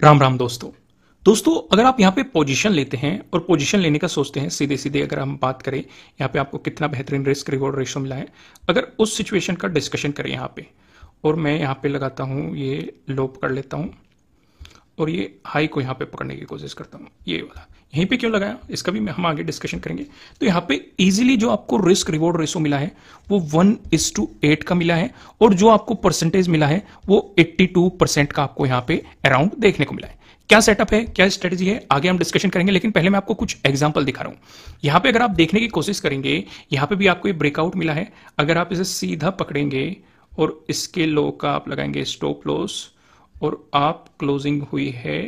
राम राम दोस्तों अगर आप यहाँ पे पोजीशन लेते हैं और पोजीशन लेने का सोचते हैं सीधे सीधे अगर हम बात करें यहाँ पे आपको कितना बेहतरीन रिस्क रिवॉर्ड रेशियो मिला है, अगर उस सिचुएशन का डिस्कशन करें यहाँ पे, और मैं यहाँ पे लगाता हूँ ये लो पकड़ लेता हूँ और ये हाई को यहाँ पे पकड़ने की कोशिश करता हूँ, ये वाला यहीं पे क्यों लगाया इसका भी हम आगे डिस्कशन करेंगे। तो यहाँ पे इजीली जो आपको रिस्क रिवॉर्ड रेशो मिला है वो 1:8 का मिला है और जो आपको परसेंटेज मिला है वो 82% का आपको यहाँ पे अराउंड देखने को मिला है। क्या सेटअप है, क्या स्ट्रेटेजी है, आगे हम डिस्कशन करेंगे, लेकिन पहले मैं आपको कुछ एग्जांपल दिखा रहा हूं। यहां पे अगर आप देखने की कोशिश करेंगे, यहां पे भी आपको ये ब्रेकआउट मिला है। अगर आप इसे सीधा पकड़ेंगे और इसके लो का आप लगाएंगे स्टॉप लॉस और आप क्लोजिंग हुई है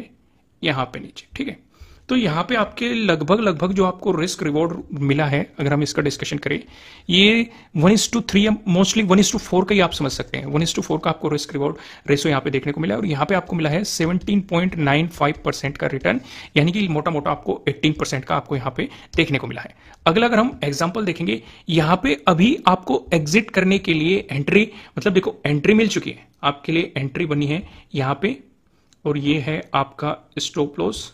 यहां पे नीचे, ठीक है। तो यहां पे आपके लगभग जो आपको रिस्क रिवॉर्ड मिला है, अगर हम इसका डिस्कशन करें, ये 1:3 या मोस्टली 1:4 का ही आप समझ सकते हैं। 1:4 का आपको रिस्क रिवॉर्ड रेशो यहां पे देखने को मिला है और यहां पे आपको मिला है 17.95% का रिटर्न, यानी कि मोटा मोटा आपको 18% का आपको यहां पे देखने को मिला है। अगला अगर हम एग्जाम्पल देखेंगे, यहां पे अभी आपको एग्जिट करने के लिए एंट्री, मतलब देखो एंट्री मिल चुकी है, आपके लिए एंट्री बनी है यहां पे और ये है आपका स्टॉप लॉस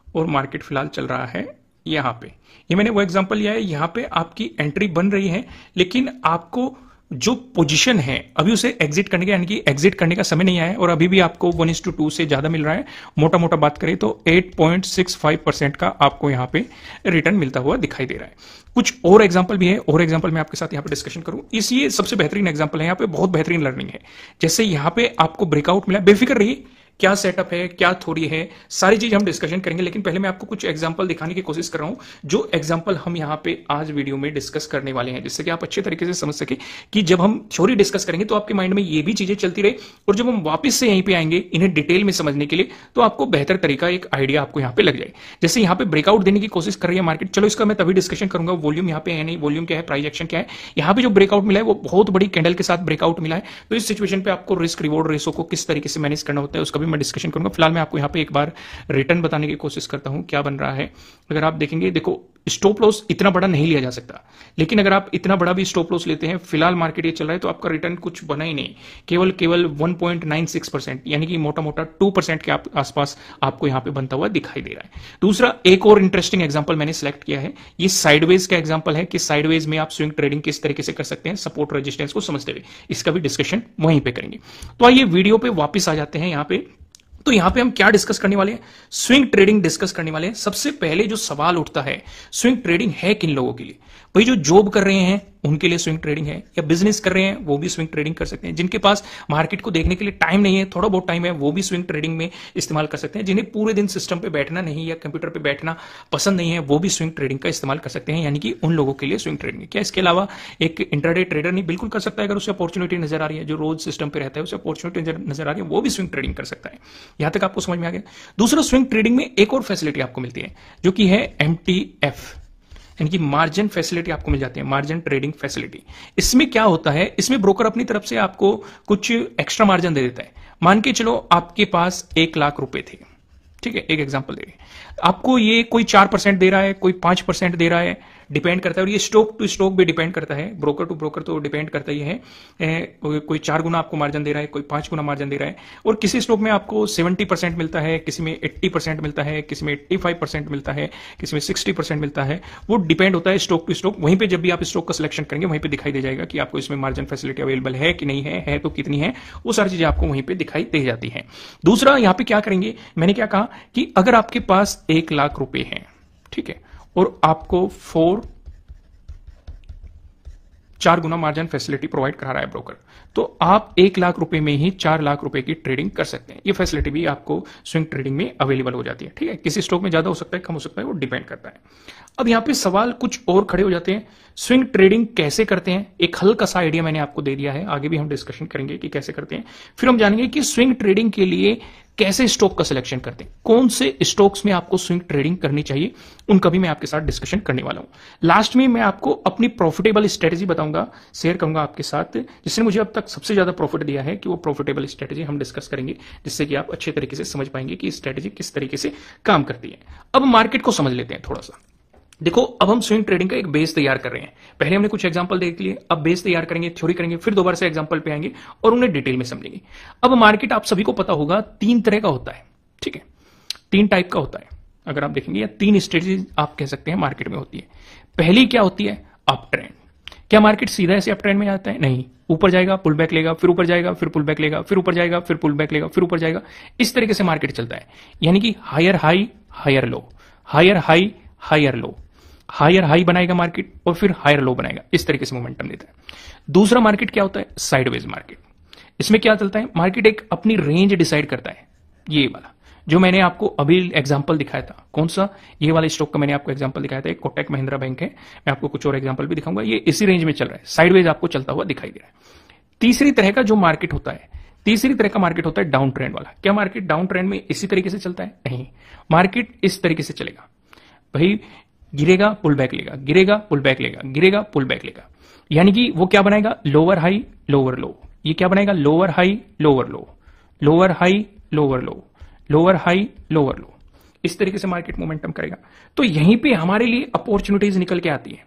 और मार्केट फिलहाल चल रहा है यहां पे। ये मैंने वो एग्जांपल लिया है, यहां पे आपकी एंट्री बन रही है, लेकिन आपको जो पोजीशन है अभी उसे एग्जिट करने का, यानी कि एग्जिट करने का समय नहीं आया है और अभी भी आपको 1:2 से ज्यादा मिल रहा है। मोटा मोटा बात करें तो 8.65% का आपको यहां पे रिटर्न मिलता हुआ दिखाई दे रहा है। कुछ और एग्जांपल भी है, और एग्जांपल मैं आपके साथ यहां पे डिस्कशन करूं। ये सबसे बेहतरीन एग्जांपल है, यहां पे बहुत बेहतरीन लर्निंग है। जैसे यहां पे आपको ब्रेकआउट मिला, बेफिक्र रहिए क्या सेटअप है, क्या थ्योरी है, सारी चीज हम डिस्कशन करेंगे, लेकिन पहले मैं आपको कुछ एग्जांपल दिखाने की कोशिश कर रहा हूं, जो एग्जांपल हम यहां पे आज वीडियो में डिस्कस करने वाले हैं, जिससे कि आप अच्छे तरीके से समझ सके कि जब हम थ्योरी डिस्कस करेंगे तो आपके माइंड में ये भी चीजें चलती रहे, और जब हम वापस से यहीं पे आएंगे इन्हें डिटेल में समझने के लिए, तो आपको बेहतर तरीका, एक आइडिया आपको यहां पे लग जाए। जैसे यहां पे ब्रेकआउट देने की कोशिश कर रही है मार्केट, चलो इसका मैं तभी डिस्कशन करूंगा। वॉल्यूम यहां पे है नहीं, वॉल्यूम क्या है, प्राइस एक्शन क्या है। यहां पे जो ब्रेकआउट मिला है वो बहुत बड़ी कैंडल के साथ ब्रेकआउट मिला है, तो इस सिचुएशन पे आपको रिस्क रिवॉर्ड रेशो को किस तरीके से मैनेज करना होता है उसका भी मैं डिस्कशन करूंगा। फिलहाल मैं आपको यहां पे एक बार रिटर्न बताने की कोशिश करता हूं क्या बन रहा है। अगर आप देखेंगे, देखो स्टॉप लॉस इतना बड़ा नहीं लिया जा सकता, लेकिन अगर आप इतना बड़ा भी स्टॉप लॉस लेते हैं, फिलहाल मार्केट ये चल रहा है तो आपका रिटर्न कुछ बना ही नहीं, केवल 1.96%, यानी कि मोटा मोटा 2% के आसपास आपको यहां पे बनता हुआ दिखाई दे रहा है। दूसरा एक और इंटरेस्टिंग एग्जांपल मैंने सिलेक्ट किया है, ये साइडवेज का एग्जांपल है कि साइडवेज में आप स्विंग ट्रेडिंग किस तरीके से कर सकते हैं, सपोर्ट रेजिस्टेंस को समझते हुए। इसका भी डिस्कशन वहीं पे करेंगे। तो आइए वीडियो पे वापस आ जाते हैं। यहां पे तो यहां पे हम क्या डिस्कस करने वाले हैं, स्विंग ट्रेडिंग डिस्कस करने वाले हैं। सबसे पहले जो सवाल उठता है, स्विंग ट्रेडिंग है किन लोगों के लिए? भाई जो जॉब कर रहे हैं उनके लिए स्विंग ट्रेडिंग है, या बिजनेस कर रहे हैं वो भी स्विंग ट्रेडिंग कर सकते हैं। जिनके पास मार्केट को देखने के लिए टाइम नहीं है, थोड़ा बहुत टाइम है, वो भी स्विंग ट्रेडिंग में इस्तेमाल कर सकते हैं। जिन्हें पूरे दिन सिस्टम पे बैठना नहीं या कंप्यूटर पे बैठना पसंद नहीं है, वो भी स्विंग ट्रेडिंग का इस्तेमाल कर सकते हैं, यानी कि उन लोगों के लिए स्विंग ट्रेडिंग है। क्या इसके अलावा एक इंट्राडे ट्रेडर नहीं बिल्कुल कर सकता है? अगर उसे अपॉर्चुनिटी नजर आ रही है, जो रोज सिस्टम पे रहता है उसे अपॉर्चुनिटी नजर आ रही है, वो भी स्विंग ट्रेडिंग कर सकता है। यहां तक आपको समझ में आ गया। दूसरा, स्विंग ट्रेडिंग में एक और फैसिलिटी आपको मिलती है जो कि है MTF, यानी कि मार्जिन फैसिलिटी आपको मिल जाती है, मार्जिन ट्रेडिंग फैसिलिटी। इसमें क्या होता है, इसमें ब्रोकर अपनी तरफ से आपको कुछ एक्स्ट्रा मार्जिन दे देता है। मान के चलो आपके पास 1 लाख रुपए थे, ठीक है, एक एग्जांपल दे, आपको ये कोई 4% दे रहा है, कोई 5% दे रहा है, डिपेंड करता है। और ये स्टॉक टू स्टॉक भी डिपेंड करता है, ब्रोकर टू ब्रोकर तो डिपेंड करता ही है। कोई 4 गुना आपको मार्जिन दे रहा है, कोई 5 गुना मार्जिन दे रहा है, और किसी स्टॉक में आपको 70% मिलता है, किसी में 80% मिलता है, किसी में 85% मिलता है, किसी में 60% मिलता है। वो डिपेंड होता है स्टॉक टू स्टॉक। वहीं पे जब भी आप स्टॉक का सिलेक्शन करेंगे वहीं पे दिखाई दे जाएगा कि आपको इसमें मार्जिन फैसिलिटी अवेलेबल है कि नहीं है तो कितनी है, वो सारी चीजें आपको वहीं पे दिखाई दे जाती है। दूसरा, यहां पे क्या करेंगे, मैंने क्या कहा कि अगर आपके पास 1 लाख रुपए हैं, ठीक है, और आपको 4 गुना मार्जिन फैसिलिटी प्रोवाइड करा रहा है ब्रोकर, तो आप 1 लाख रुपए में ही 4 लाख रुपए की ट्रेडिंग कर सकते हैं। ये फैसिलिटी भी आपको स्विंग ट्रेडिंग में अवेलेबल हो जाती है, ठीक है। किसी स्टॉक में ज्यादा हो सकता है, कम हो सकता है, वो डिपेंड करता है। अब यहां पे सवाल कुछ और खड़े हो जाते हैं, स्विंग ट्रेडिंग कैसे करते हैं? एक हल्का सा आइडिया मैंने आपको दे दिया है, आगे भी हम डिस्कशन करेंगे कि कैसे करते हैं। फिर हम जानेंगे कि स्विंग ट्रेडिंग के लिए कैसे स्टॉक का सिलेक्शन करते हैं, कौन से स्टॉक्स में आपको स्विंग ट्रेडिंग करनी चाहिए, उनका भी मैं आपके साथ डिस्कशन करने वाला हूं। लास्ट में मैं आपको अपनी प्रॉफिटेबल स्ट्रेटेजी बताऊंगा, शेयर करूंगा आपके साथ, जिसने मुझे अब तक सबसे ज्यादा प्रॉफिट दिया है, कि वो प्रॉफिटेबल स्ट्रेटेजी हम डिस्कस करेंगे, जिससे कि आप अच्छे तरीके से समझ पाएंगे कि स्ट्रेटेजी किस तरीके से काम करती है। अब मार्केट को समझ लेते हैं थोड़ा सा। देखो, अब हम स्विंग ट्रेडिंग का एक बेस तैयार कर रहे हैं। पहले हमने कुछ एग्जांपल देख लिए, अब बेस तैयार करेंगे, थ्योरी करेंगे, फिर दोबारा से एग्जांपल पे आएंगे और उन्हें डिटेल में समझेंगे। अब मार्केट आप सभी को पता होगा 3 तरह का होता है, ठीक है, 3 टाइप का होता है अगर आप देखेंगे, या 3 स्ट्रेटजी आप कह सकते हैं मार्केट में होती है। पहली क्या होती है? Up trend. क्या मार्केट सीधा ऐसे अप ट्रेंड में जाता है? नहीं, ऊपर जाएगा, पुल बैक लेगा, फिर ऊपर जाएगा, फिर पुल बैक लेगा, फिर ऊपर जाएगा, फिर पुल बैक लेगा, फिर ऊपर जाएगा। इस तरीके से मार्केट चलता है, यानी कि higher high higher low, higher high higher low, higher high बनाएगा मार्केट और फिर हायर लो बनाएगा, इस तरीके से मोमेंटम देता है। दूसरा मार्केट क्या होता है? Sideways market. इसमें क्या चलता है? मार्केट एक अपनी रेंज डिसाइड करता है, ये वाला जो मैंने आपको अभी एग्जांपल दिखाया था। कौन सा? ये वाला स्टॉक का मैंने आपको एग्जांपल दिखाया था, एक कोटक महिंद्रा बैंक है। मैं आपको कुछ और एग्जांपल भी दिखाऊंगा, ये इसी रेंज में चल रहा है, साइडवेज आपको चलता हुआ दिखाई दे रहा है। तीसरी तरह का जो मार्केट होता है, तीसरी तरह का मार्केट होता है डाउन ट्रेंड वाला। क्या मार्केट डाउन ट्रेंड में इसी तरीके से चलता है? नहीं, मार्केट इस तरीके से चलेगा, भाई गिरेगा पुल बैक लेगा, गिरेगा पुल बैक लेगा, गिरेगा पुल बैक लेगा, यानी कि वो क्या बनाएगा? लोअर हाई लोअर लो। ये क्या बनाएगा? लोअर हाई लोअर लो, लोअर हाई लोअर लो, लोअर हाई लोअर लो। इस तरीके से मार्केट मोमेंटम करेगा। तो यहीं पे हमारे लिए अपॉर्चुनिटीज निकल के आती है।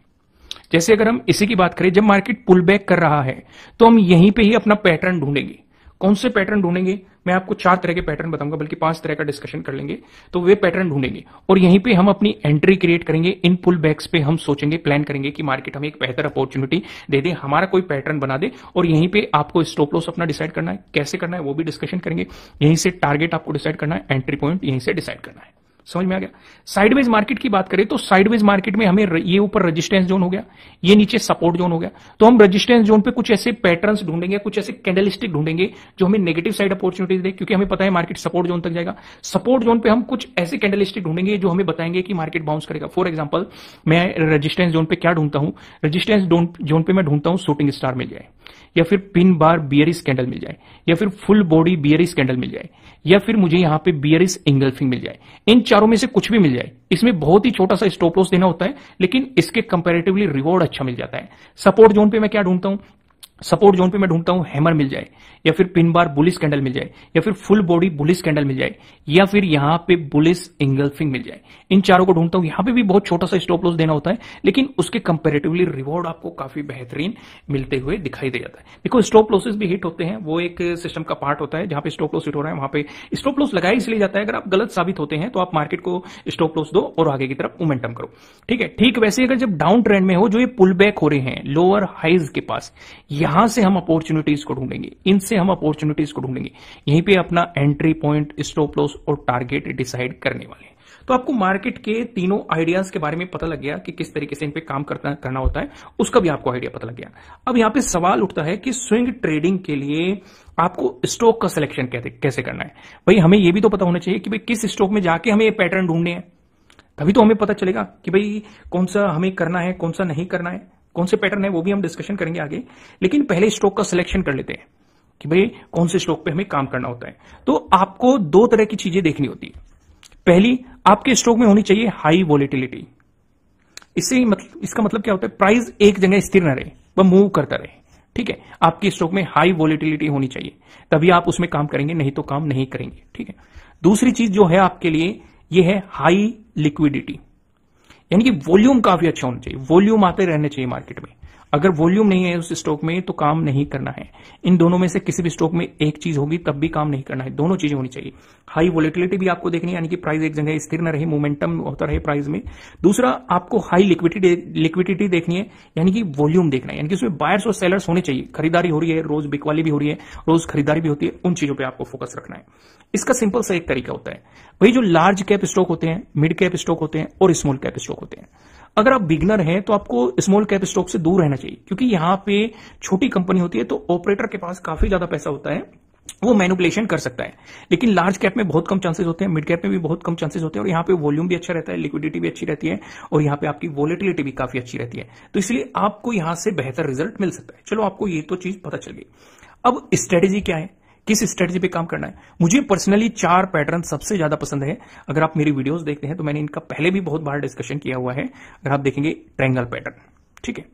जैसे अगर हम इसी की बात करें, जब मार्केट पुल बैक कर रहा है तो हम यहीं पे ही अपना पैटर्न ढूंढेंगे। कौन से पैटर्न ढूंढेंगे? मैं आपको 4 तरह के पैटर्न बताऊंगा, बल्कि 5 तरह का डिस्कशन कर लेंगे। तो वे पैटर्न ढूंढेंगे और यहीं पे हम अपनी एंट्री क्रिएट करेंगे। इन पुल बैक्स पे हम सोचेंगे, प्लान करेंगे कि मार्केट हमें एक बेहतर अपॉर्चुनिटी दे दे, हमारा कोई पैटर्न बना दे, और यहीं पे आपको स्टॉप लॉस अपना डिसाइड करना है। कैसे करना है वो भी डिस्कशन करेंगे। यहीं से टारगेट आपको डिसाइड करना है, एंट्री पॉइंट यहीं से डिसाइड करना है। समझ में आ गया? साइडवेज मार्केट की बात करें तो साइडवेज मार्केट में हमें ये ऊपर रेजिस्टेंस जोन हो गया, ये नीचे सपोर्ट जोन हो गया। तो हम रेजिस्टेंस जोन पे कुछ ऐसे पैटर्न्स ढूंढेंगे, कुछ ऐसे कैंडलस्टिक ढूंढेंगे जो हमें नेगेटिव साइड अपॉर्चुनिटी दे, क्योंकि हमें पता है मार्केट सपोर्ट जोन तक जाएगा। सपोर्ट जोन पे हम कुछ ऐसे कैंडलस्टिक ढूंढेंगे जो हमें बताएंगे कि मार्केट बाउंस करेगा। फॉर एग्जांपल, मैं रेजिस्टेंस जोन पे क्या ढूंढता हूं? रेजिस्टेंस जोन पे मैं ढूंढता हूं शूटिंग स्टार मिल जाए, या फिर पिन बार बियरिश कैंडल मिल जाए, या फिर फुल बॉडी बियरिश कैंडल मिल जाए, या फिर मुझे यहां पे बियरिश इंगल्फिंग मिल जाए। इन चारों में से कुछ भी मिल जाए। इसमें बहुत ही छोटा सा स्टॉप लॉस देना होता है, लेकिन इसके कंपैरेटिवली रिवॉर्ड अच्छा मिल जाता है। सपोर्ट जोन पे मैं क्या ढूंढता हूं? सपोर्ट जोन पे मैं ढूंढता हूं हैमर मिल जाए, या फिर पिन बार बुलिश कैंडल मिल जाए, या फिर फुल बॉडी बुलिश कैंडल मिल जाए, या फिर यहां पे बुलिश इंगल्फिंग मिल जाए। इन चारों को ढूंढता हूं। यहां पे भी बहुत छोटा सा स्टॉप लॉस देना होता है, लेकिन उसके कंपैरेटिवली रिवॉर्ड आपको काफी बेहतरीन मिलते हुए दिखाई दे जाता है। देखो, स्टॉप लॉसेस भी हिट होते हैं, वो एक सिस्टम का पार्ट होता है। जहां पे स्टॉप लॉस हिट हो रहा है वहां पे स्टॉप लॉस लगाया इसलिए जाता है, अगर आप गलत साबित होते हैं तो आप मार्केट को स्टॉप लॉस दो और आगे की तरफ मोमेंटम करो। ठीक है, ठीक वैसे अगर जब डाउन ट्रेंड में हो, जो ये पुल बैक हो रहे हैं लोअर हाइज के पास, यहां से हम अपॉर्चुनिटीज को ढूंढेंगे, इनसे हम अपॉर्चुनिटीज को ढूंढेंगे। यहीं पे अपना एंट्री पॉइंट, स्टॉप लॉस और टारगेट डिसाइड करने वाले हैं। तो आपको मार्केट के तीनों आइडियाज के बारे में पता लग गया कि किस तरीके से इन पे काम करना होता है, उसका भी आपको आइडिया पता लग गया। अब यहां पे सवाल उठता है कि स्विंग ट्रेडिंग के लिए आपको स्टॉक का सिलेक्शन कैसे करना है। भाई हमें यह भी तो पता होना चाहिए कि भाई किस स्टॉक में जाके हमें ये पैटर्न ढूंढने हैं, तभी तो हमें पता चलेगा कि भाई कौन सा हमें करना है, कौन सा नहीं करना है, कौन से पैटर्न है, वो भी हम डिस्कशन करेंगे आगे। लेकिन पहले स्टॉक का सिलेक्शन कर लेते हैं कि भाई कौन से स्टॉक पे हमें काम करना होता है। तो आपको 2 तरह की चीजें देखनी होती है। पहली, आपके स्टॉक में होनी चाहिए हाई वॉलेटिलिटी। इसका मतलब क्या होता है? प्राइस एक जगह स्थिर न रहे, वह मूव करता रहे। ठीक है, आपके स्टॉक में हाई वॉलेटिलिटी होनी चाहिए, तभी आप उसमें काम करेंगे, नहीं तो काम नहीं करेंगे। ठीक है, दूसरी चीज जो है आपके लिए, यह है हाई लिक्विडिटी, यानी कि वॉल्यूम काफी अच्छा होना चाहिए। वॉल्यूम आते रहने चाहिए मार्केट में। अगर वॉल्यूम नहीं है उस स्टॉक में तो काम नहीं करना है। इन दोनों में से किसी भी स्टॉक में एक चीज होगी तब भी काम नहीं करना है, दोनों चीजें होनी चाहिए। हाई वॉलेटिलिटी भी आपको देखनी है, यानी कि प्राइस एक जगह स्थिर न रहे, मोमेंटम होता रहे प्राइस में। दूसरा, आपको हाई लिक्विडिटी देखनी है, यानी कि वॉल्यूम देखना है, यानी कि उसमें बायर्स और सेलर्स होने चाहिए। खरीदारी हो रही है, रोज बिकवाली भी हो रही है, रोज खरीदारी भी होती है, उन चीजों पर आपको फोकस रखना है। इसका सिंपल सा एक तरीका होता है, वही जो लार्ज कैप स्टॉक होते हैं, मिड कैप स्टॉक होते हैं और स्मॉल कैप स्टॉक होते हैं। अगर आप बिगनर हैं तो आपको स्मॉल कैप स्टॉक से दूर रहना चाहिए, क्योंकि यहां पे छोटी कंपनी होती है तो ऑपरेटर के पास काफी ज्यादा पैसा होता है, वो मैनिपुलेशन कर सकता है। लेकिन लार्ज कैप में बहुत कम चांसेस होते हैं, मिड कैप में भी बहुत कम चांसेस होते हैं, और यहाँ पे वॉल्यूम भी अच्छा रहता है, लिक्विडिटी भी अच्छी रहती है, और यहाँ पे आपकी वॉलेटिलिटी भी काफी अच्छी रहती है। तो इसलिए आपको यहां से बेहतर रिजल्ट मिल सकता है। चलो, आपको ये तो चीज पता चल गई। अब स्ट्रेटेजी क्या है, किस स्ट्रेटजी पे काम करना है। मुझे पर्सनली 4 पैटर्न सबसे ज्यादा पसंद है। अगर आप मेरी वीडियोस देखते हैं तो मैंने इनका पहले भी बहुत बार डिस्कशन किया हुआ है। अगर आप देखेंगे, ट्रायंगल पैटर्न, ठीक है,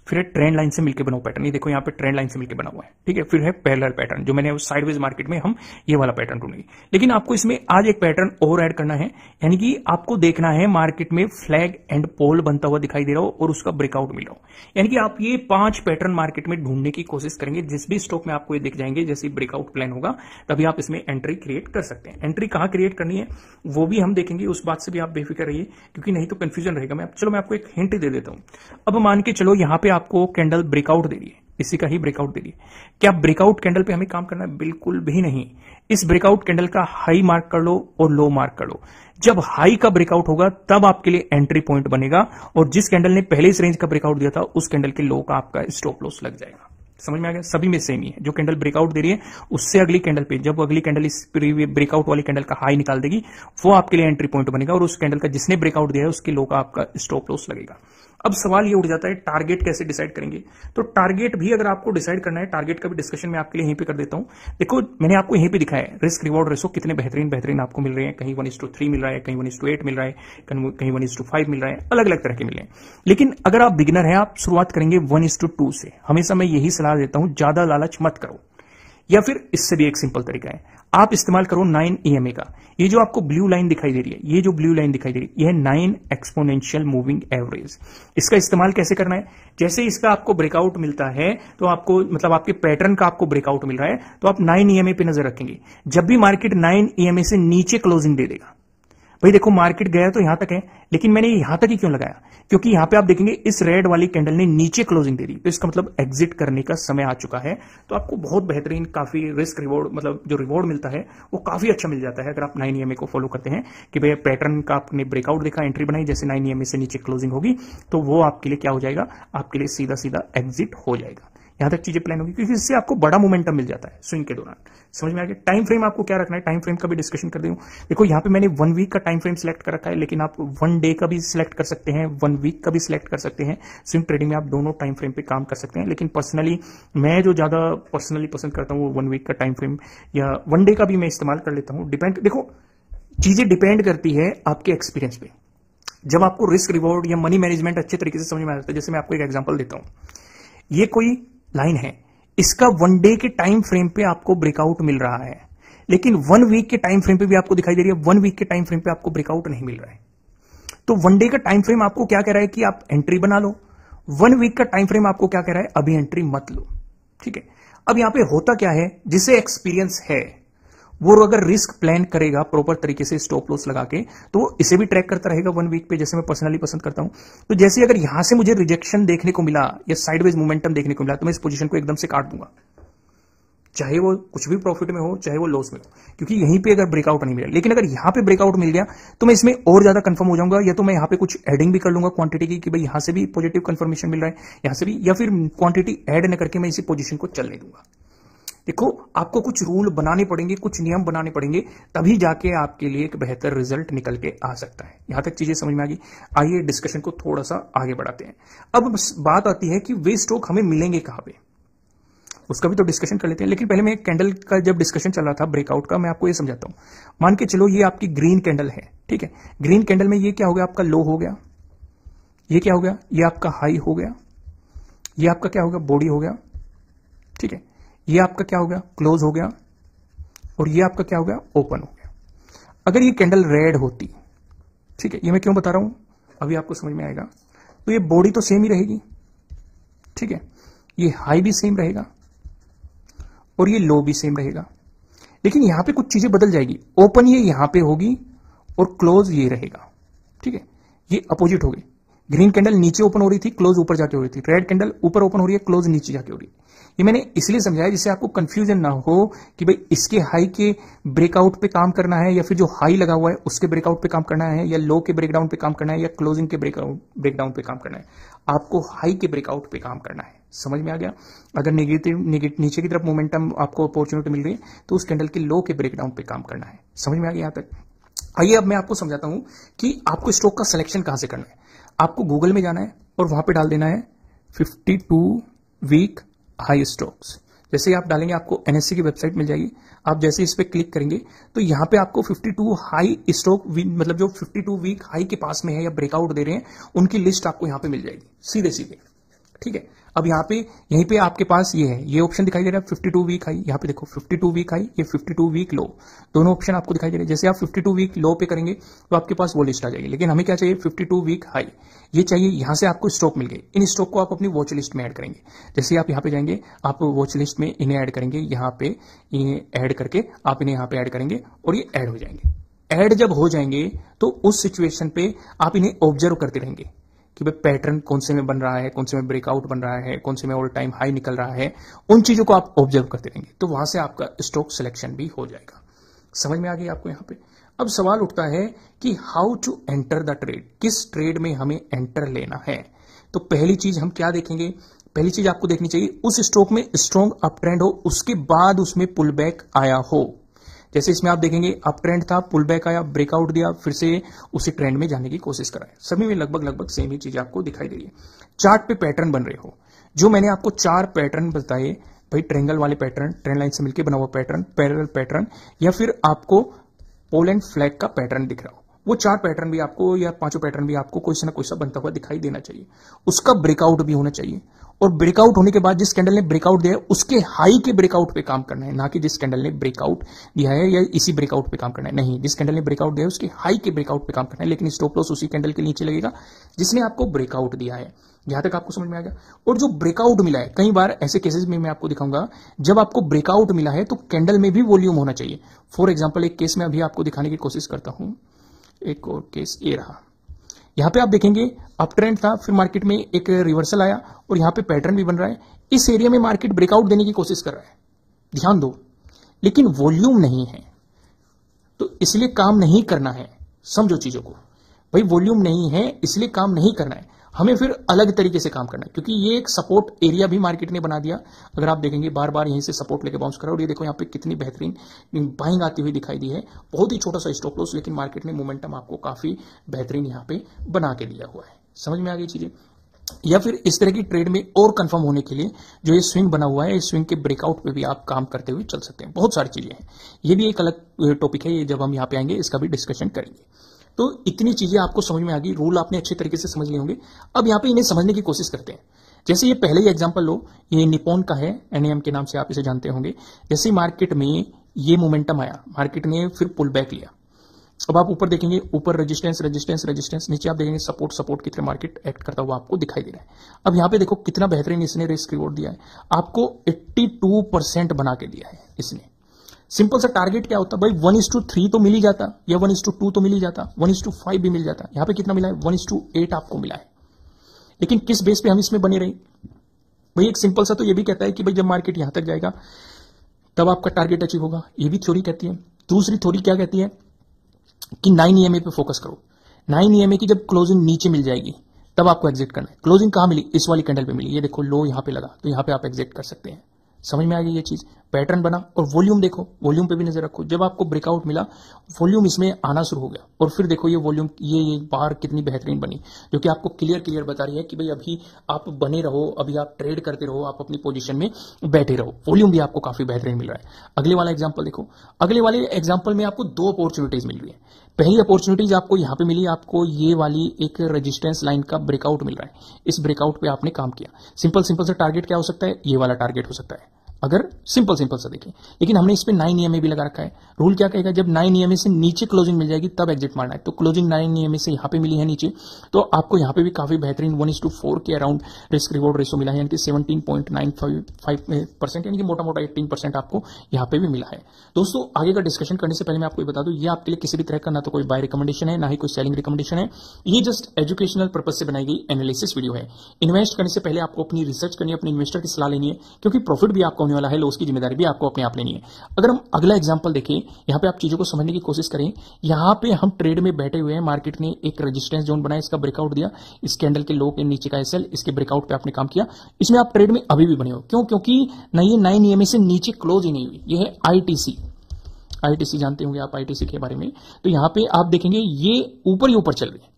फिर है ट्रेंड लाइन से मिलकर बनाओ पैटर्न, ये देखो यहाँ पे ट्रेंड लाइन से मिलकर बना हुआ है, ठीक है। फिर है पैरेलल पैटर्न, जो मैंने साइडवेज मार्केट में हम ये वाला पैटर्न ढूंढेंगे। लेकिन आपको इसमें आज एक पैटर्न और ऐड करना है, यानी कि आपको देखना है मार्केट में फ्लैग एंड पोल बनता हुआ दिखाई दे रहा हो और उसका ब्रेकआउट मिल रहा हो, यानी कि आप ये 5 पैटर्न मार्केट में ढूंढने की कोशिश करेंगे। जिस भी स्टॉक में आपको ये दिख जाएंगे, जैसे ब्रेकआउट प्लान होगा तभी आप इसमें एंट्री क्रिएट कर सकते हैं। एंट्री कहां क्रिएट करनी है वो भी हम देखेंगे, उस बात से भी आप बेफिक्र रहिए, क्योंकि नहीं तो कंफ्यूजन रहेगा। मैं आपको एक हिंट दे देता हूं। अब मान के चलो यहां पे आपको कैंडल ब्रेकआउट दे रही है, इसी का ही ब्रेकआउट दे रही है। क्या ब्रेकआउट कैंडल पे हमें काम करना है? बिल्कुल भी नहीं। इस ब्रेकआउट कैंडल का हाई मार्क कर लो और लो मार्क कर लो। जब हाई का ब्रेकआउट होगा तब आपके लिए एंट्री पॉइंट बनेगा, और जिस कैंडल ने पहले इस रेंज का ब्रेकआउट दिया था उस कैंडल के लो का आपका स्टॉप लॉस लग जाएगा। समझ में आ गया? सभी में सेम ही है। जो कैंडल ब्रेकआउट दे रही है उससे अगली कैंडल पे, जब अगली कैंडल इस ब्रेकआउट वाली कैंडल का हाई निकाल देगी, वो आपके लिए एंट्री पॉइंट बनेगा, और उस कैंडल का जिसने ब्रेकआउट दिया है उसके लो का आपका स्टॉप लॉस लगेगा। अब सवाल ये उठ जाता है टारगेट कैसे डिसाइड करेंगे? तो टारगेट भी अगर आपको डिसाइड करना है, टारगेट का भी डिस्कशन मैं आपके लिए यहीं पे कर देता हूं। देखो मैंने आपको यहीं पे दिखाया है रिस्क रिवॉर्ड रेशो कितने बेहतरीन आपको मिल रहे हैं। कहीं 1:3 मिल रहा है, कहीं 1:8 मिल रहा है, कहीं 1:5 मिल रहा है, अलग अलग तरह के मिल रहे हैं। लेकिन अगर आप बिगिनर हैं, आप शुरुआत करेंगे 1:2 से। हमेशा मैं यही सलाह देता हूं, ज्यादा लालच मत करो। या फिर इससे भी एक सिंपल तरीका है, आप इस्तेमाल करो 9 EMA का। ये जो आपको ब्लू लाइन दिखाई दे रही है, ये जो ब्लू लाइन दिखाई दे रही है, ये है 9 एक्सपोनेंशियल मूविंग एवरेज। इसका इस्तेमाल कैसे करना है? जैसे इसका आपको ब्रेकआउट मिलता है तो आपको मतलब आपके पैटर्न का आपको ब्रेकआउट मिल रहा है तो आप 9 EMA पे नजर रखेंगे। जब भी मार्केट 9 EMA से नीचे क्लोजिंग दे देगा, भाई देखो मार्केट गया तो यहां तक है, लेकिन मैंने यहां तक ही क्यों लगाया? क्योंकि यहां पे आप देखेंगे इस रेड वाली कैंडल ने नीचे क्लोजिंग दे दी, तो इसका मतलब एग्जिट करने का समय आ चुका है। तो आपको बहुत बेहतरीन काफी रिस्क रिवॉर्ड, मतलब जो रिवॉर्ड मिलता है वो काफी अच्छा मिल जाता है अगर आप 9 EMA को फॉलो करते हैं कि भाई पैटर्न का आपने ब्रेकआउट देखा, एंट्री बनाई, जैसे 9 EMA से नीचे क्लोजिंग होगी तो वो आपके लिए क्या हो जाएगा? आपके लिए सीधा सीधा एग्जिट हो जाएगा। यहां तक चीजें प्लान होगी, क्योंकि इससे आपको बड़ा मोमेंटम मिल जाता है स्विंग के दौरान। समझ में आ गया? टाइम फ्रेम आपको क्या रखना है, टाइम फ्रेम का भी डिस्कशन कर दूं। देखो यहां पे मैंने 1 वीक का टाइम फ्रेम सिलेक्ट कर रखा है, लेकिन आप 1 डे का भी सिलेक्ट कर सकते हैं, 1 वीक का भी सिलेक्ट कर सकते हैं। स्विंग ट्रेडिंग में आप दोनों टाइम फ्रेम पे काम कर सकते हैं, लेकिन पर्सनली मैं जो ज्यादा पर्सनली पसंद करता हूं वो 1 वीक का टाइम फ्रेम या 1 डे का भी मैं इस्तेमाल कर लेता हूं। डिपेंड, देखो चीजें डिपेंड करती है आपके एक्सपीरियंस पे। जब आपको रिस्क रिवॉर्ड या मनी मैनेजमेंट अच्छे तरीके से समझ में आ जाता है, जैसे मैं आपको एक एग्जांपल देता हूं। ये कोई लाइन है, इसका 1 डे के टाइम फ्रेम पे आपको ब्रेकआउट मिल रहा है, लेकिन 1 वीक के टाइम फ्रेम पे भी आपको दिखाई दे रही है 1 वीक के टाइम फ्रेम पे आपको ब्रेकआउट नहीं मिल रहा है। तो 1 डे का टाइम फ्रेम आपको क्या कह रहा है कि आप एंट्री बना लो, 1 वीक का टाइम फ्रेम आपको क्या कह रहा है? अभी एंट्री मत लो। ठीक है, अब यहां पे होता क्या है, जिसे एक्सपीरियंस है वो अगर रिस्क प्लान करेगा प्रॉपर तरीके से स्टॉप लॉस लगा के, तो इसे भी ट्रैक करता रहेगा 1 वीक पे, जैसे मैं पर्सनली पसंद करता हूं। तो जैसे अगर यहां से मुझे रिजेक्शन देखने को मिला या साइडवेज मोमेंटम देखने को मिला तो मैं इस पोजीशन को एकदम से काट दूंगा, चाहे वो कुछ भी प्रॉफिट में हो चाहे वो लॉस में हो, क्योंकि यहीं पे अगर ब्रेकआउट नहीं मिला। लेकिन अगर यहां पे ब्रेकआउट मिल गया तो मैं इसमें और ज्यादा कंफर्म हो जाऊंगा, या तो मैं यहां पे कुछ एडिंग भी कर लूंगा क्वांटिटी की कि भाई यहां से भी पॉजिटिव कंफर्मेशन मिल रहा है, यहां से भी, या फिर क्वांटिटी ऐड न करके मैं इसी पोजीशन को चलने दूंगा। देखो आपको कुछ रूल बनाने पड़ेंगे, कुछ नियम बनाने पड़ेंगे, तभी जाके आपके लिए एक बेहतर रिजल्ट निकल के आ सकता है। यहां तक चीजें समझ में आ गई? आइए डिस्कशन को थोड़ा सा आगे बढ़ाते हैं। अब बात आती है कि वे स्टॉक हमें मिलेंगे कहां पे, उसका भी तो डिस्कशन कर लेते हैं। लेकिन पहले मैं कैंडल का जब डिस्कशन चल रहा था ब्रेकआउट का, मैं आपको ये समझाता हूं। मान के चलो ये आपकी ग्रीन कैंडल है, ठीक है। ग्रीन कैंडल में ये क्या हो गया? आपका लो हो गया, ये क्या हो गया? ये आपका हाई हो गया, ये आपका क्या हो गया? बॉडी हो गया, ठीक है। ये आपका क्या हो गया? क्लोज हो गया, और ये आपका क्या हो गया? ओपन हो गया। अगर ये कैंडल रेड होती, ठीक है, ये मैं क्यों बता रहा हूं अभी आपको समझ में आएगा। तो ये बॉडी तो सेम ही रहेगी, ठीक है, ये हाई भी सेम रहेगा और ये लो भी सेम रहेगा, लेकिन यहां पे कुछ चीजें बदल जाएगी। ओपन ये यहां पे होगी और क्लोज ये रहेगा, ठीक है, ये अपोजिट हो गई। ग्रीन कैंडल नीचे ओपन हो रही थी, क्लोज ऊपर जाके हो रही थी। रेड कैंडल ऊपर ओपन हो रही है, क्लोज नीचे जाके हो रही है। ये मैंने इसलिए समझाया जिससे आपको कंफ्यूजन ना हो कि भाई इसके हाई के ब्रेकआउट पे काम करना है, या फिर जो हाई लगा हुआ है उसके ब्रेकआउट पे काम करना है, या लो के ब्रेकडाउन पे काम करना है, या क्लोजिंग के ब्रेकडाउन पे काम करना है। आपको हाई के ब्रेकआउट पे काम करना है। समझ में आ गया? अगर नेगेटिव नीचे की तरफ मोमेंटम आपको अपॉर्चुनिटी मिल रही है तो उस कैंडल के लो के ब्रेकडाउन पे काम करना है। समझ में आ गया यहां तक? आइए अब मैं आपको समझाता हूं कि आपको स्टॉक का सिलेक्शन कहां से करना है। आपको गूगल में जाना है और वहां पे डाल देना है 52 वीक हाई स्टॉक्स। जैसे ही आप डालेंगे आपको एनएससी की वेबसाइट मिल जाएगी। आप जैसे इस पे क्लिक करेंगे तो यहां पे आपको 52 हाई स्टॉक, मतलब जो 52 वीक हाई के पास में है या ब्रेकआउट दे रहे हैं, उनकी लिस्ट आपको यहां पे मिल जाएगी सीधे सीधे। ठीक है। अब यहाँ पे यहीं पे आपके पास ये है, ये ऑप्शन दिखाई दे रहा है 52 वीक हाई, यहाँ पे देखो 52 वीक हाई, ये 52 वीक लो, दोनों ऑप्शन आपको दिखाई दे रहे हैं। जैसे आप 52 वीक लो पे करेंगे तो आपके पास वो लिस्ट आ जाएगी, लेकिन हमें क्या चाहिए 52 वीक हाई, ये चाहिए। यहां से आपको स्टॉक मिल गए, इन स्टॉक को आप अपनी वॉच लिस्ट में ऐड करेंगे। जैसे आप यहाँ पे जाएंगे, आप वॉच लिस्ट में इन्हें ऐड करेंगे, यहाँ पे इन्हें ऐड करके आप इन्हें यहाँ पे ऐड करेंगे और ये ऐड हो जाएंगे। ऐड जब हो जाएंगे तो उस सिचुएशन पे आप इन्हें ऑब्जर्व करते रहेंगे कि भाई पैटर्न कौन से में बन रहा है, कौन से में ब्रेकआउट बन रहा है, कौन से में ऑल टाइम हाई निकल रहा है, उन चीजों को आप ऑब्जर्व करते रहेंगे, तो वहां से आपका स्टॉक सिलेक्शन भी हो जाएगा। समझ में आ गई आपको यहाँ पे। अब सवाल उठता है कि how to enter the trade, किस ट्रेड में हमें एंटर लेना है। तो पहली चीज हम क्या देखेंगे, पहली चीज आपको देखनी चाहिए उस स्टॉक में स्ट्रॉन्ग अप ट्रेंड हो, उसके बाद उसमें पुल बैक आया हो। जैसे इसमें आप देखेंगे अप ट्रेंड था, पुल बैक आया, ब्रेकआउट दिया, फिर से उसी ट्रेंड में जाने की कोशिश कराए। सभी में लगभग सेम ही चीज आपको दिखाई दे रही है। चार्ट पे पैटर्न बन रहे हो, जो मैंने आपको 4 पैटर्न बताए भाई, ट्रेंगल वाले पैटर्न, ट्रेंड लाइन से मिलकर बना हुआ पैटर्न, पैरेलल पैटर्न, या फिर आपको पोल एंड फ्लैग का पैटर्न दिख रहा हो, वो 4 पैटर्न भी आपको या 5 पैटर्न भी आपको कोई ना कोई सा बनता हुआ दिखाई देना चाहिए। उसका ब्रेकआउट भी होना चाहिए, और ब्रेकआउट होने के बाद जिस कैंडल ने ब्रेकआउट दिया है उसके हाई के ब्रेकआउट पे काम करना है, ना कि जिस कैंडल ने ब्रेकआउट दिया है या इसी ब्रेकआउट पे काम करना है। नहीं, जिस कैंडल ने ब्रेकआउट दिया है उसके हाई के ब्रेकआउट पे काम करना है, लेकिन स्टॉप लॉस उसी कैंडल के नीचे लगेगा जिसने आपको ब्रेकआउट दिया है। यहां तक आपको समझ में आ गया। और जो ब्रेकआउट मिला है, कई बार ऐसे केसेस में मैं आपको दिखाऊंगा, जब आपको ब्रेकआउट मिला है तो कैंडल में भी वॉल्यूम होना चाहिए। फॉर एग्जाम्पल एक केस में अभी आपको दिखाने की कोशिश करता हूं, एक और केस ये रहा। यहां पे आप देखेंगे अप ट्रेंड था, फिर मार्केट में एक रिवर्सल आया और यहां पे पैटर्न भी बन रहा है। इस एरिया में मार्केट ब्रेकआउट देने की कोशिश कर रहा है, ध्यान दो, लेकिन वॉल्यूम नहीं है, तो इसलिए काम नहीं करना है। समझो चीजों को भाई, वॉल्यूम नहीं है इसलिए काम नहीं करना है, हमें फिर अलग तरीके से काम करना है, क्योंकि ये एक सपोर्ट एरिया भी मार्केट ने बना दिया। अगर आप देखेंगे बार बार यहीं से सपोर्ट लेके बाउंस करा, और ये देखो यहाँ पे कितनी बेहतरीन बाइंग आती हुई दिखाई दी है। बहुत ही छोटा सा स्टॉप लॉस, लेकिन मार्केट ने मोमेंटम आपको काफी बेहतरीन यहाँ पे बना के दिया हुआ है। समझ में आ गई चीजें। या फिर इस तरह की ट्रेड में और कंफर्म होने के लिए जो ये स्विंग बना हुआ है, इस स्विंग के ब्रेकआउट पे भी आप काम करते हुए चल सकते हैं। बहुत सारी चीजें हैं, ये भी एक अलग टॉपिक है, ये जब हम यहाँ पे आएंगे इसका भी डिस्कशन करेंगे। तो इतनी चीजें आपको समझ में आ गई, रूल आपने अच्छे तरीके से समझ लिए होंगे। अब यहाँ पे इन्हें समझने की कोशिश करते हैं। जैसे ये पहले ही एग्जांपल लो, ये निप्पॉन का है, एनएम के नाम से आप इसे जानते होंगे। जैसे मार्केट में ये मोमेंटम आया, मार्केट ने फिर पुल बैक लिया। अब आप ऊपर देखेंगे, ऊपर रेजिस्टेंस रेजिस्टेंस रेजिस्टेंस, नीचे आप देखेंगे सपोर्ट सपोर्ट की तरह मार्केट एक्ट करता हुआ आपको दिखाई दे रहा है। अब यहाँ पे देखो कितना बेहतरीन इसने रिस्क रिवॉर्ड दिया है, आपको 82% बना के दिया है इसने। सिंपल सा टारगेट क्या होता है भाई, 1:3 तो मिल ही जाता, या 1:2 तो मिल ही जाता, 1:5 भी मिल जाता। यहां पे कितना मिला है, 1:8 आपको मिला है। लेकिन किस बेस पे हम इसमें बने रहे भाई, एक सिंपल सा तो ये भी कहता है कि भाई जब मार्केट यहां तक जाएगा तब आपका टारगेट अचीव होगा, ये भी थ्योरी कहती है। दूसरी थ्योरी क्या कहती है कि 9 EMA पे फोकस करो। 9 EMA की जब क्लोजिंग नीचे मिल जाएगी तब आपको एग्जिट करना है। क्लोजिंग कहां मिली, इस वाली कैंडल पे मिली, ये देखो लो यहां पे लगा, तो यहां पे आप एग्जिट कर सकते हैं। समझ में आ गई ये चीज। पैटर्न बना और वॉल्यूम देखो, वॉल्यूम पे भी नजर रखो। जब आपको ब्रेकआउट मिला, वॉल्यूम इसमें आना शुरू हो गया, और फिर देखो ये वॉल्यूम, ये बार कितनी बेहतरीन बनी, जो कि आपको क्लियर बता रही है कि भाई अभी आप बने रहो, अभी आप ट्रेड करते रहो, आप अपनी पोजीशन में बैठे रहो। वॉल्यूम भी आपको काफी बेहतरीन मिल रहा है। अगले वाला एग्जाम्पल देखो, अगले वाले एग्जाम्पल में आपको 2 अपॉर्चुनिटीज मिल रही है। पहली अपॉर्चुनिटीज आपको यहां पे मिली, आपको ये वाली एक रेजिस्टेंस लाइन का ब्रेकआउट मिल रहा है। इस ब्रेकआउट पे आपने काम किया। सिंपल सा टारगेट क्या हो सकता है, ये वाला टारगेट हो सकता है, अगर सिंपल सा देखें। लेकिन हमने इस पे 9 EMA भी लगा रखा है। रूल क्या कहेगा, जब 9 EMA से नीचे क्लोजिंग मिल जाएगी तब एग्जिट मारना है। तो क्लोजिंग 9 EMA से यहां पे मिली है नीचे, तो आपको यहां पे भी काफी बेहतरीन 1:4 के अराउंड रिस्क रिवॉर्ड रेशो मिला है, यानी कि 17.95%, यानी कि मोटा मोटा 18% आपको यहां पे भी मिला है। दोस्तों आगे का डिस्कशन करने से पहले मैं आपको ये बता दूं, ये आपके लिए किसी भी तरह का ना तो कोई बाय रिकमेंडेशन है, ना ही कोई सेलिंग रिकमेंडेशन है। ये जस्ट एजुकेशनल पर्पज से बनाई गई एनालिसिस वीडियो है। इन्वेस्ट करने से पहले आपको अपनी रिसर्च करनी है, अपने इन्वेस्टर की सलाह लेनी है, क्योंकि प्रॉफिट भी आपको होने वाला है, लॉस की जिम्मेदारी भी आपको अपने आप लेनी है। अगर हम अगला एग्जांपल देखें, यहां पे आप चीजों को समझने की कोशिश करें। यहां पे हम ट्रेड में बैठे हुए हैं, मार्केट ने एक रेजिस्टेंस जोन बनाया, इसका ब्रेकआउट दिया, इस कैंडल के लो के नीचे का एसएल, इसके ब्रेकआउट पे आपने काम किया। इसमें आप ट्रेड में अभी भी बने हो, क्यों, क्योंकि ये 9 EMA से नीचे क्लोज ही नहीं हुई। ये है आईटीसी जानते होंगे आप आईटीसी के बारे में। तो यहां पे आप देखेंगे ये ऊपर ही ऊपर चल रही है।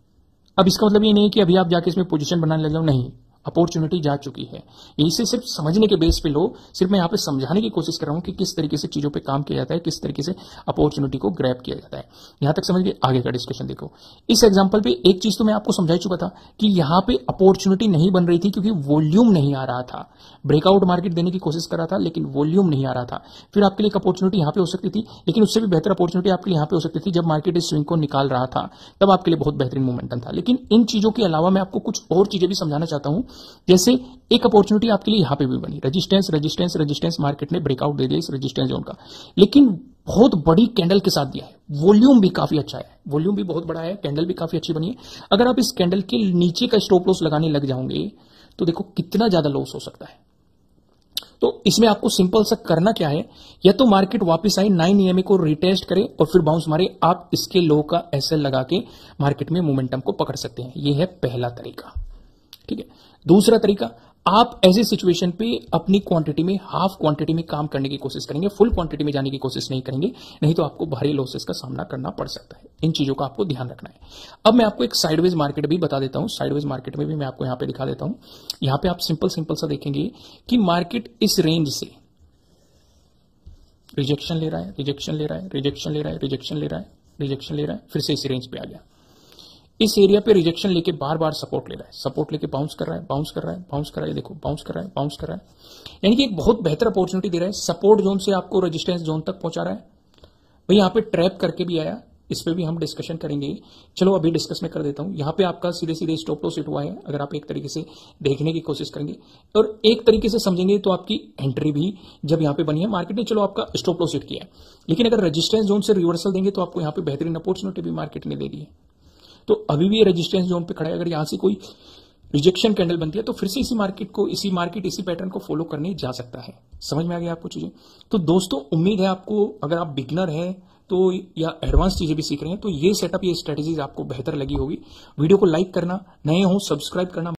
अब इसका मतलब ये नहीं है कि अभी आप जाके इसमें पोजीशन बनाने लग जाओ, नहीं, अपॉर्चुनिटी जा चुकी है। इसे सिर्फ समझने के बेस पे लो, सिर्फ मैं यहां पे समझाने की कोशिश कर रहा हूं कि किस तरीके से चीजों पे काम किया जाता है, किस तरीके से अपॉर्चुनिटी को ग्रैब किया जाता है। यहां तक समझ गए, आगे का डिस्कशन देखो। इस एग्जांपल पे एक चीज तो मैं आपको समझा चुका था कि यहां पे अपॉर्चुनिटी नहीं बन रही थी क्योंकि वॉल्यूम नहीं आ रहा था। ब्रेकआउट मार्केट देने की कोशिश कर रहा था लेकिन वॉल्यूम नहीं आ रहा था। फिर आपके लिए एक अपॉर्चुनिटी यहां पे हो सकती थी, लेकिन उससे भी बेहतर अपॉर्चुनिटी आपके लिए यहां पे हो सकती थी जब मार्केट इस स्विंग को निकाल रहा था, तब आपके लिए बहुत बेहतरीन मोमेंटम था। लेकिन इन चीजों के अलावा मैं आपको कुछ और चीजें भी समझाना चाहता हूं। जैसे एक अपॉर्चुनिटी आपके लिए यहां पे भी बनी, रेजिस्टेंस रेजिस्टेंस रेजिस्टेंस, मार्केट ने ब्रेकआउट दे दिया इस रेजिस्टेंस जोन का, लेकिन बहुत बड़ी कैंडल के साथ दिया है। वॉल्यूम भी काफी अच्छा है, वॉल्यूम भी बहुत बड़ा है, कैंडल भी काफी अच्छी बनी है। अगर आप इस कैंडल के नीचे का स्टॉप लॉस लगाने लग जाओगे तो देखो कितना ज्यादा लॉस हो सकता है। तो इसमें आपको सिंपल सा करना क्या है, या तो मार्केट वापस आई 9 EMA को रिटेस्ट करे और फिर बाउंस मारे, आप इसके लो का एसएल लगा के मार्केट में मोमेंटम को पकड़ सकते हैं। यह है पहला तरीका, ठीक है। दूसरा तरीका, आप ऐसी सिचुएशन पे अपनी क्वांटिटी में, हाफ क्वांटिटी में काम करने की कोशिश करेंगे, फुल क्वांटिटी में जाने की कोशिश नहीं करेंगे, नहीं तो आपको भारी लॉसेस का सामना करना पड़ सकता है। इन चीजों का आपको ध्यान रखना है। अब मैं आपको एक साइडवेज मार्केट भी बता देता हूं, साइडवेज मार्केट में भी मैं आपको यहां पे दिखा देता हूं। यहां पे आप सिंपल सा देखेंगे कि मार्केट इस रेंज से रिजेक्शन ले रहा है, रिजेक्शन ले रहा है, रिजेक्शन ले रहा है, रिजेक्शन ले रहा है, रिजेक्शन ले रहा है, फिर से इस रेंज पे आ गया। इस एरिया पे रिजेक्शन लेके बार बार सपोर्ट ले रहा है, सपोर्ट लेके बाउंस कर रहा है, बाउंस कर रहा है, बाउंस कर रहा है, देखो बाउंस कर रहा है, बाउंस कर रहा है। यानी कि एक बहुत बेहतर अपॉर्चुनिटी दे रहा है। सपोर्ट जोन से आपको रेजिस्टेंस जोन तक पहुंचा रहा है। भाई यहां पे ट्रैप करके भी आया, इस पे भी हम डिस्कशन करेंगे। चलो अभी डिस्कस में कर देता हूं। यहां पे आपका सीधे सीधे स्टॉप लॉस हिट हुआ है। अगर आप एक तरीके से देखने की कोशिश करेंगे और एक तरीके से समझेंगे तो आपकी एंट्री भी जब यहां पे बनी है, मार्केट ने चलो आपका स्टॉप लॉस हिट किया है, लेकिन अगर रेजिस्टेंस जोन से रिवर्सल देंगे तो आपको यहां पे बेहतरीन अपॉर्चुनिटी भी मार्केट ने दे दी है। तो अभी भी ये रेजिस्टेंस जोन पे खड़ा है। अगर यहां से कोई रिजेक्शन कैंडल बनती है तो फिर से इसी पैटर्न को फॉलो करने जा सकता है। समझ में आ गया आपको चीजें? तो दोस्तों उम्मीद है आपको, अगर आप बिगनर हैं तो या एडवांस चीजें भी सीख रहे हैं तो ये सेटअप, ये स्ट्रेटेजीज आपको बेहतर लगी होगी। वीडियो को लाइक करना, नए हो सब्सक्राइब करना